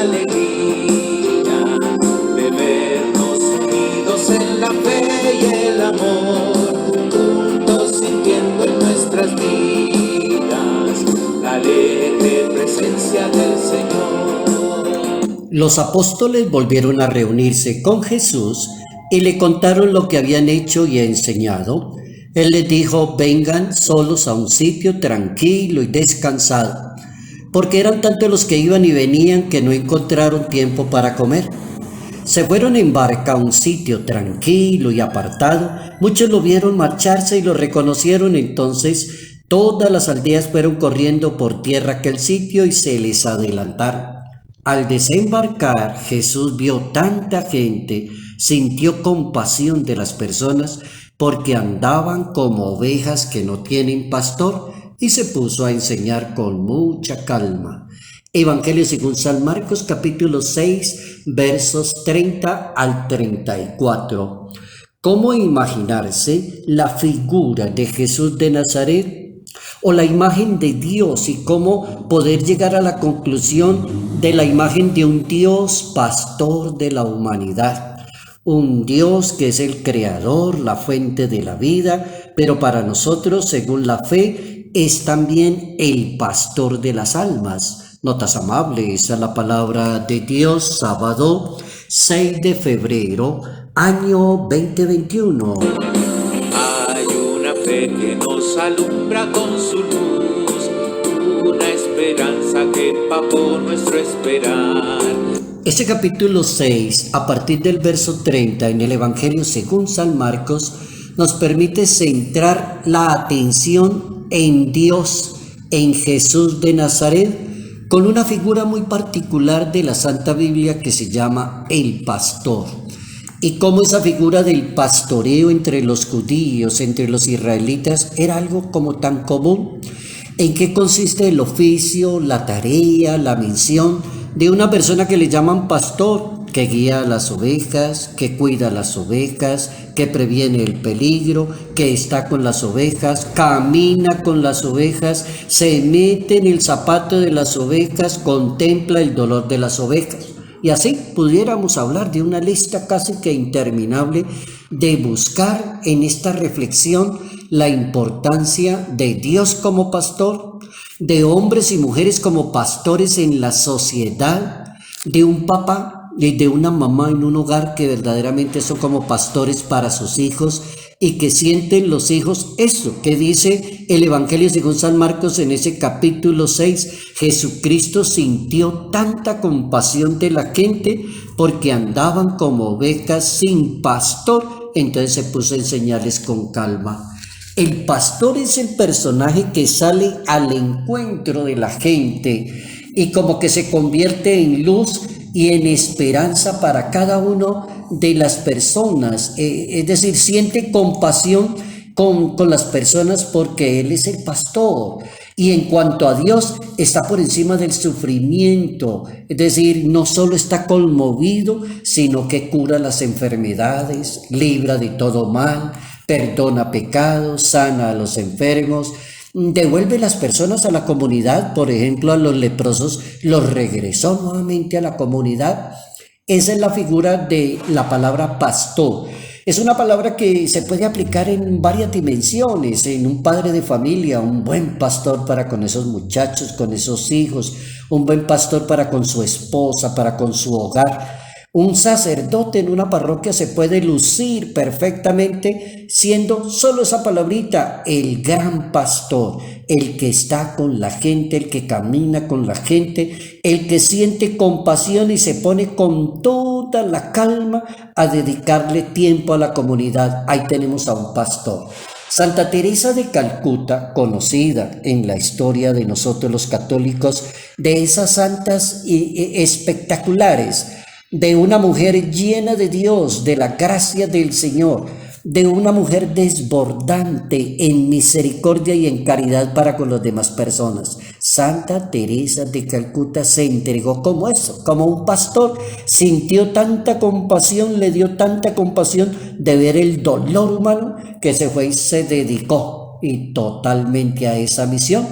alegría de vernos unidos en la fe y el amor, juntos sintiendo en nuestras vidas la alegre presencia del Señor. Los apóstoles volvieron a reunirse con Jesús y le contaron lo que habían hecho y enseñado. Él les dijo: vengan solos a un sitio tranquilo y descansado, porque eran tantos los que iban y venían que no encontraron tiempo para comer. Se fueron en barca a un sitio tranquilo y apartado. Muchos lo vieron marcharse y lo reconocieron. Entonces todas las aldeas fueron corriendo por tierra a aquel sitio y se les adelantaron. Al desembarcar, Jesús vio tanta gente, sintió compasión de las personas porque andaban como ovejas que no tienen pastor, y se puso a enseñar con mucha calma. Evangelio según San Marcos, capítulo 6, versos 30 al 34. ¿Cómo imaginarse la figura de Jesús de Nazaret o la imagen de Dios, y cómo poder llegar a la conclusión de la imagen de un Dios pastor de la humanidad? Un Dios que es el creador, la fuente de la vida, pero para nosotros, según la fe, es también el pastor de las almas. Notas amables a la palabra de Dios, sábado 6 de febrero, año 2021. Hay una fe que nos alumbra con su luz, una esperanza que empapó nuestro esperar. Este capítulo 6, a partir del verso 30 en el Evangelio según San Marcos, nos permite centrar la atención en Dios, en Jesús de Nazaret, con una figura muy particular de la Santa Biblia que se llama el pastor. Y cómo esa figura del pastoreo entre los judíos, entre los israelitas, era algo como tan común. ¿En qué consiste el oficio, la tarea, la misión de una persona que le llaman pastor? Que guía a las ovejas, que cuida a las ovejas, que previene el peligro, que está con las ovejas, camina con las ovejas, se mete en el zapato de las ovejas, contempla el dolor de las ovejas. Y así pudiéramos hablar de una lista casi que interminable de buscar en esta reflexión la importancia de Dios como pastor, de hombres y mujeres como pastores en la sociedad, de un papá y de una mamá en un hogar que verdaderamente son como pastores para sus hijos, y que sienten los hijos eso que dice el Evangelio según San Marcos en ese capítulo 6. Jesucristo sintió tanta compasión de la gente porque andaban como ovejas sin pastor, entonces se puso a enseñarles con calma. El pastor es el personaje que sale al encuentro de la gente y como que se convierte en luz y en esperanza para cada uno de las personas, es decir, siente compasión con las personas porque Él es el pastor. Y en cuanto a Dios, está por encima del sufrimiento, es decir, no solo está conmovido, sino que cura las enfermedades, libra de todo mal, perdona pecados, sana a los enfermos, devuelve las personas a la comunidad. Por ejemplo, a los leprosos los regresó nuevamente a la comunidad. Esa es la figura de la palabra pastor. Es una palabra que se puede aplicar en varias dimensiones, en un padre de familia, un buen pastor para con esos muchachos, con esos hijos, un buen pastor para con su esposa, para con su hogar. Un sacerdote en una parroquia se puede lucir perfectamente siendo solo esa palabrita, el gran pastor, el que está con la gente, el que camina con la gente, el que siente compasión y se pone con toda la calma a dedicarle tiempo a la comunidad. Ahí tenemos a un pastor. Santa Teresa de Calcuta, conocida en la historia de nosotros los católicos, de esas santas espectaculares, de una mujer llena de Dios, de la gracia del Señor, de una mujer desbordante en misericordia y en caridad para con las demás personas. Santa Teresa de Calcuta se entregó como eso, como un pastor, sintió tanta compasión, le dio tanta compasión de ver el dolor humano que se fue y se dedicó y totalmente a esa misión.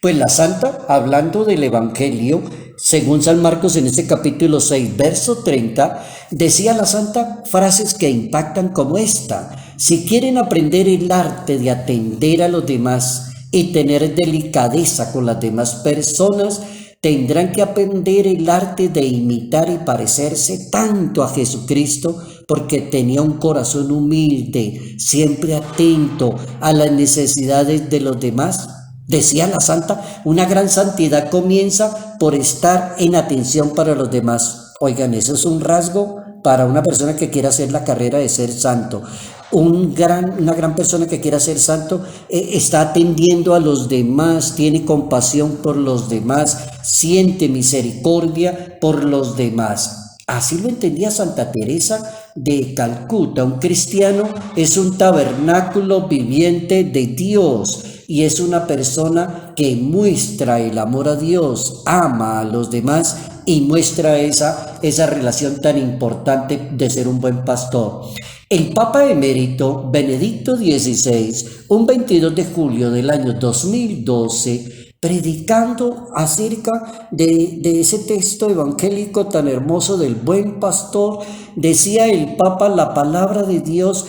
Pues la santa, hablando del Evangelio, Según San Marcos, en este capítulo 6, verso 30, decía la santa frases que impactan como esta: si quieren aprender el arte de atender a los demás y tener delicadeza con las demás personas, tendrán que aprender el arte de imitar y parecerse tanto a Jesucristo, porque tenía un corazón humilde, siempre atento a las necesidades de los demás. Decía la santa, una gran santidad comienza por estar en atención para los demás. Oigan, eso es un rasgo para una persona que quiera hacer la carrera de ser santo. Una gran persona que quiera ser santo está atendiendo a los demás, tiene compasión por los demás, siente misericordia por los demás. Así lo entendía Santa Teresa de Calcuta. Un cristiano es un tabernáculo viviente de Dios y es una persona que muestra el amor a Dios, ama a los demás y muestra esa relación tan importante de ser un buen pastor. El Papa emérito Benedicto XVI, un 22 de julio del año 2012, predicando acerca de ese texto evangélico tan hermoso del buen pastor, decía el Papa: la palabra de Dios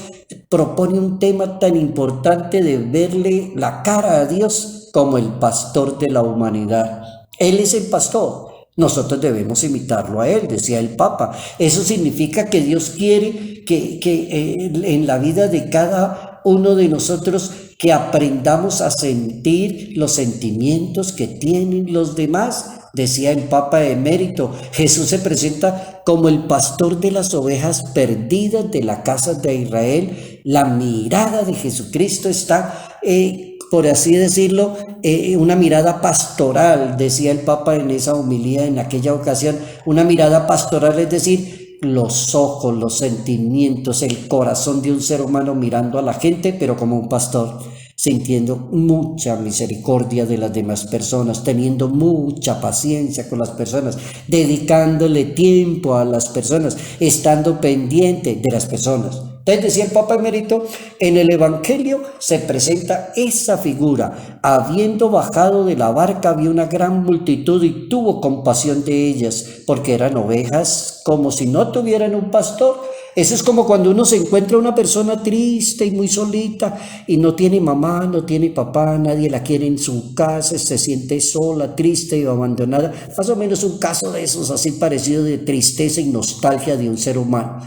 propone un tema tan importante de verle la cara a Dios como el pastor de la humanidad. Él es el pastor. Nosotros debemos imitarlo a Él, decía el Papa. Eso significa que Dios quiere que en la vida de cada uno de nosotros que aprendamos a sentir los sentimientos que tienen los demás. Decía el Papa emérito, Jesús se presenta como el pastor de las ovejas perdidas de la casa de Israel. La mirada de Jesucristo está, por así decirlo, una mirada pastoral, decía el Papa en esa homilía en aquella ocasión. Una mirada pastoral, es decir, los ojos, los sentimientos, el corazón de un ser humano mirando a la gente, pero como un pastor, sintiendo mucha misericordia de las demás personas, teniendo mucha paciencia con las personas, dedicándole tiempo a las personas, estando pendiente de las personas. Entonces decía el Papa emérito, en el Evangelio se presenta esa figura. Habiendo bajado de la barca, vio una gran multitud y tuvo compasión de ellas, porque eran ovejas como si no tuvieran un pastor. Eso es como cuando uno se encuentra una persona triste y muy solita y no tiene mamá, no tiene papá, nadie la quiere en su casa, se siente sola, triste y abandonada. Más o menos un caso de esos así parecido de tristeza y nostalgia de un ser humano.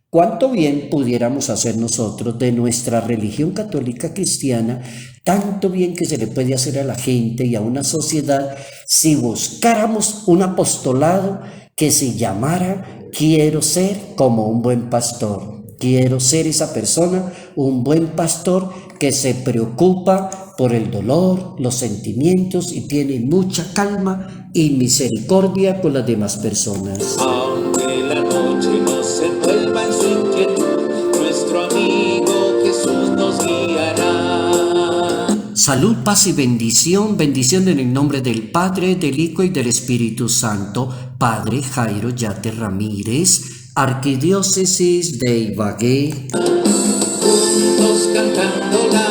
¿Cuánto bien pudiéramos hacer nosotros de nuestra religión católica cristiana? Tanto bien que se le puede hacer a la gente y a una sociedad si buscáramos un apostolado que se llamara quiero ser como un buen pastor. Quiero ser esa persona, un buen pastor que se preocupa por el dolor, los sentimientos y tiene mucha calma y misericordia con las demás personas. Aunque la noche nos envuelva en su inquietud, nuestro amigo Jesús nos guiará. Salud, paz y bendición. Bendición en el nombre del Padre, del Hijo y del Espíritu Santo. Padre Jairo Yate Ramírez, Arquidiócesis de Ibagué. Juntos cantando la